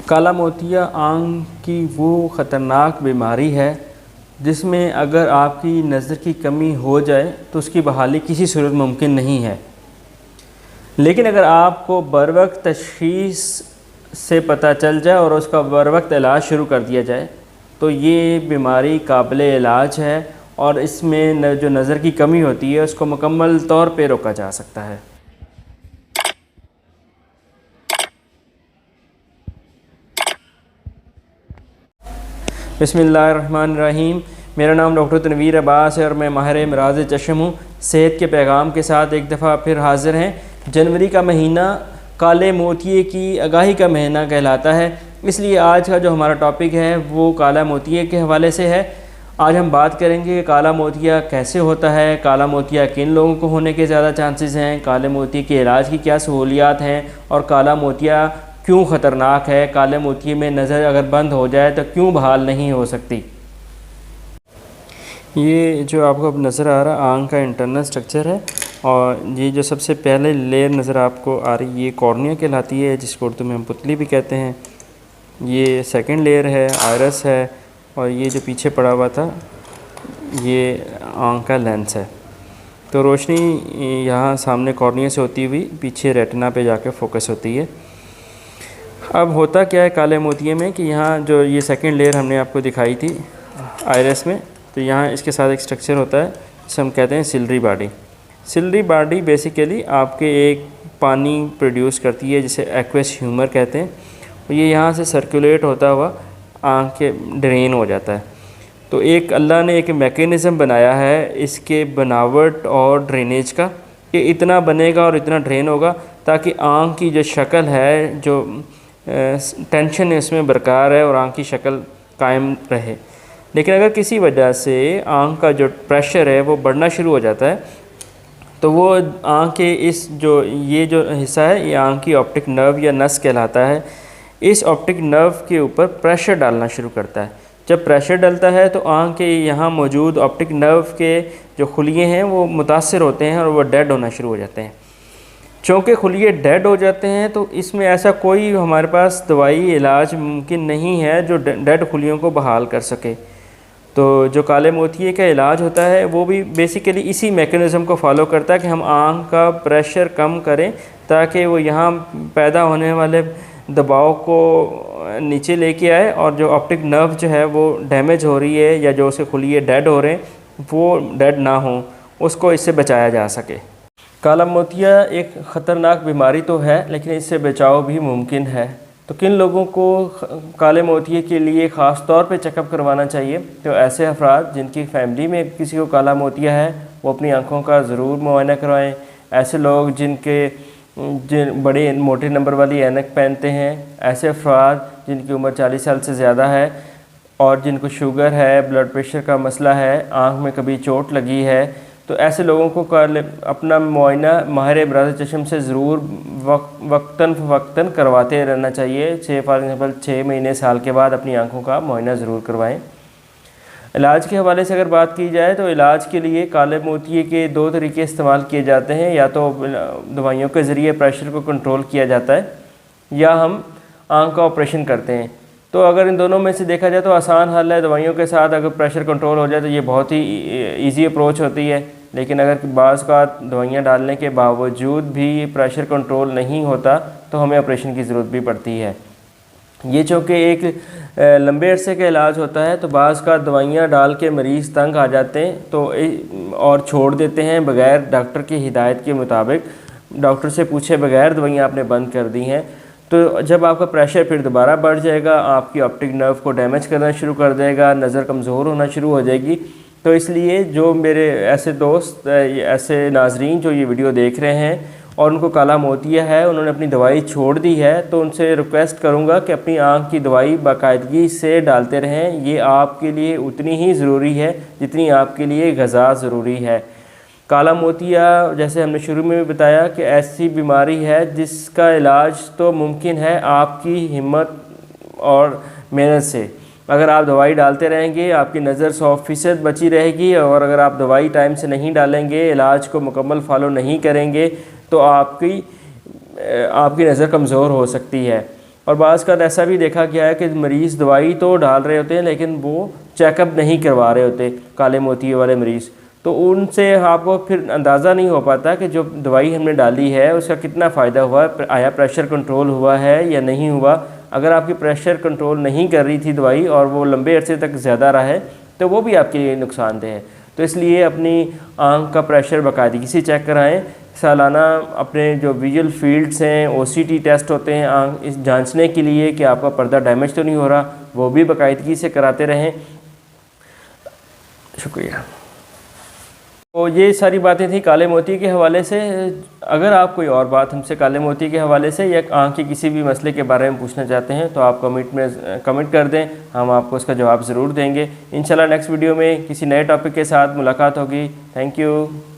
काला मोतिया आँख की वो ख़तरनाक बीमारी है जिसमें अगर आपकी नज़र की कमी हो जाए तो उसकी बहाली किसी सूरत मुमकिन नहीं है। लेकिन अगर आपको बरवक्त तशख़ीस से पता चल जाए और उसका बरवक्त इलाज शुरू कर दिया जाए तो ये बीमारी काबिल इलाज है और इसमें जो नज़र की कमी होती है उसको मुकम्मल तौर पे रोका जा सकता है। बिस्मिल्लाहिर्रहमानिर्रहीम। मेरा नाम डॉक्टर तनवीर अब्बास है और मैं माहिर अमराज़ चश्म हूँ। सेहत के पैगाम के साथ एक दफ़ा फिर हाज़िर हैं। जनवरी का महीना काले मोतिये की आगाही का महीना कहलाता है, इसलिए आज का जो हमारा टॉपिक है वो काला मोतिये के हवाले से है। आज हम बात करेंगे कि काला मोतिया कैसे होता है, काला मोतिया किन लोगों को होने के ज़्यादा चांसेस हैं, काले मोतिये के इलाज की क्या सहूलियात हैं और काला मोतिया क्यों ख़तरनाक है, काले मोतिये में नज़र अगर बंद हो जाए तो क्यों बहाल नहीं हो सकती। ये जो आपको अब नज़र आ रहा आँख का इंटरनल स्ट्रक्चर है और ये जो सबसे पहले लेयर नज़र आपको आ रही ये कॉर्निया कहलाती है, जिसको उर्दू में हम पुतली भी कहते हैं। ये सेकंड लेयर है, आयरस है, और ये जो पीछे पड़ा हुआ था ये आँख का लेंस है। तो रोशनी यहाँ सामने कॉर्निया से होती हुई पीछे रेटिना पे जाके फोकस होती है। अब होता क्या है काले मोतिये में कि यहाँ जो ये सेकंड लेयर हमने आपको दिखाई थी आयरस में, तो यहाँ इसके साथ एक स्ट्रक्चर होता है जिसे हम कहते हैं ciliary body. Ciliary body basically आपके एक पानी प्रोड्यूस करती है जिसे एक्वस ह्यूमर कहते हैं, और ये यहाँ से सर्कुलेट होता हुआ आँख के ड्रेन हो जाता है। तो एक अल्लाह ने एक मैकेनिज़्म बनाया है इसके बनावट और ड्रेनेज का कि इतना बनेगा और इतना ड्रेन होगा ताकि आँख की जो शक्ल है, जो टेंशन है उसमें बरकरार है और आँख की शक्ल कायम रहे। लेकिन अगर किसी वजह से आँख का जो प्रेशर है वो बढ़ना शुरू हो जाता है तो वो आँख के ये जो हिस्सा है ये आँख की ऑप्टिक नर्व या नस कहलाता है। इस ऑप्टिक नर्व के ऊपर प्रेशर डालना शुरू करता है। जब प्रेशर डलता है तो आँख के यहाँ मौजूद ऑप्टिक नर्व के जो खुलिये हैं वो मुतासर होते हैं और वो डेड होना शुरू हो जाते हैं। चूँकि खुलिये डेड हो जाते हैं तो इसमें ऐसा कोई हमारे पास दवाई इलाज मुमकिन नहीं है जो डेड खुलियों को बहाल कर सके। तो जो काले मोतिये का इलाज होता है वो भी बेसिकली इसी मैकेनिज़्म को फॉलो करता है कि हम आँख का प्रेशर कम करें ताकि वो यहाँ पैदा होने वाले दबाव को नीचे लेके आए और जो ऑप्टिक नर्व जो है वो डैमेज हो रही है या जो उसके खुलिये डेड हो रहे हैं वो डेड ना हो, उसको इससे बचाया जा सके। काला मोतिया एक ख़तरनाक बीमारी तो है लेकिन इससे बचाव भी मुमकिन है। तो किन लोगों को काले मोतिये के लिए ख़ास तौर पे चेकअप करवाना चाहिए? तो ऐसे अफराद जिनकी फ़ैमिली में किसी को काला मोतिया है वो अपनी आँखों का ज़रूर मुआयना करवाएं। ऐसे लोग जिन बड़े मोटे नंबर वाली ऐनक पहनते हैं, ऐसे अफराद जिनकी उम्र 40 साल से ज़्यादा है और जिनको शुगर है, ब्लड प्रेशर का मसला है, आँख में कभी चोट लगी है, तो ऐसे लोगों को अपना मुआयना माहिर अमराज़ चश्म से ज़रूर वक्तन फ़वक्तन करवाते रहना चाहिए। फॉर एग्ज़ाम्पल 6 महीने साल के बाद अपनी आँखों का मुआयना ज़रूर करवाएं। इलाज के हवाले से अगर बात की जाए तो इलाज के लिए काले मोतिये के 2 तरीके इस्तेमाल किए जाते हैं। या तो दवाइयों के ज़रिए प्रेशर को कंट्रोल किया जाता है या हम आँख का ऑपरेशन करते हैं। तो अगर इन दोनों में से देखा जाए तो आसान हल है। दवाइयों के साथ अगर प्रेशर कंट्रोल हो जाए तो ये बहुत ही इजी अप्रोच होती है। लेकिन अगर बाज़ का दवाइयाँ डालने के बावजूद भी प्रेशर कंट्रोल नहीं होता तो हमें ऑपरेशन की ज़रूरत भी पड़ती है। ये चूँकि एक लंबे अरसे का इलाज होता है तो बाज़ का दवाइयाँ डाल के मरीज़ तंग आ जाते हैं तो और छोड़ देते हैं बग़ैर डॉक्टर की हिदायत के मुताबिक, डॉक्टर से पूछे बगैर दवाइयाँ आपने बंद कर दी हैं। तो जब आपका प्रेशर फिर दोबारा बढ़ जाएगा, आपकी ऑप्टिक नर्व को डैमेज करना शुरू कर देगा, नज़र कमज़ोर होना शुरू हो जाएगी। तो इसलिए जो मेरे ऐसे दोस्त, ऐसे नाजरीन जो ये वीडियो देख रहे हैं और उनको काला मोतिया है, उन्होंने अपनी दवाई छोड़ दी है, तो उनसे रिक्वेस्ट करूंगा कि अपनी आँख की दवाई बाकायदगी से डालते रहें। ये आपके लिए उतनी ही ज़रूरी है जितनी आपके लिए ग़िज़ा ज़रूरी है। काला मोतिया जैसे हमने शुरू में भी बताया कि ऐसी बीमारी है जिसका इलाज तो मुमकिन है आपकी हिम्मत और मेहनत से। अगर आप दवाई डालते रहेंगे आपकी नज़र 100% बची रहेगी, और अगर आप दवाई टाइम से नहीं डालेंगे, इलाज को मुकम्मल फॉलो नहीं करेंगे तो आपकी नज़र कमज़ोर हो सकती है। और बाज़ का ऐसा भी देखा गया है कि मरीज़ दवाई तो डाल रहे होते हैं लेकिन वो चेकअप नहीं करवा रहे होते, काले मोतिये वाले मरीज़, तो उनसे आपको फिर अंदाज़ा नहीं हो पाता कि जो दवाई हमने डाली है उसका कितना फ़ायदा हुआ, आया प्रेशर कंट्रोल हुआ है या नहीं हुआ। अगर आपकी प्रेशर कंट्रोल नहीं कर रही थी दवाई और वो लंबे अरसे तक ज़्यादा रहा है तो वो भी आपके लिए नुकसानदेह है। तो इसलिए अपनी आँख का प्रेशर बाकायदगी से चेक कराएं। सालाना अपने जो विजुअल फील्ड्स हैं, OCT टेस्ट होते हैं आँख इस जांचने के लिए कि आपका पर्दा डैमेज तो नहीं हो रहा, वो भी बाकायदगी से कराते रहें। शुक्रिया। तो ये सारी बातें थी काले मोती के हवाले से। अगर आप कोई और बात हमसे काले मोती के हवाले से या आँख के किसी भी मसले के बारे में पूछना चाहते हैं तो आप कमेंट कर दें, हम आपको उसका जवाब ज़रूर देंगे। इंशाल्लाह नेक्स्ट वीडियो में किसी नए टॉपिक के साथ मुलाकात होगी। Thank you.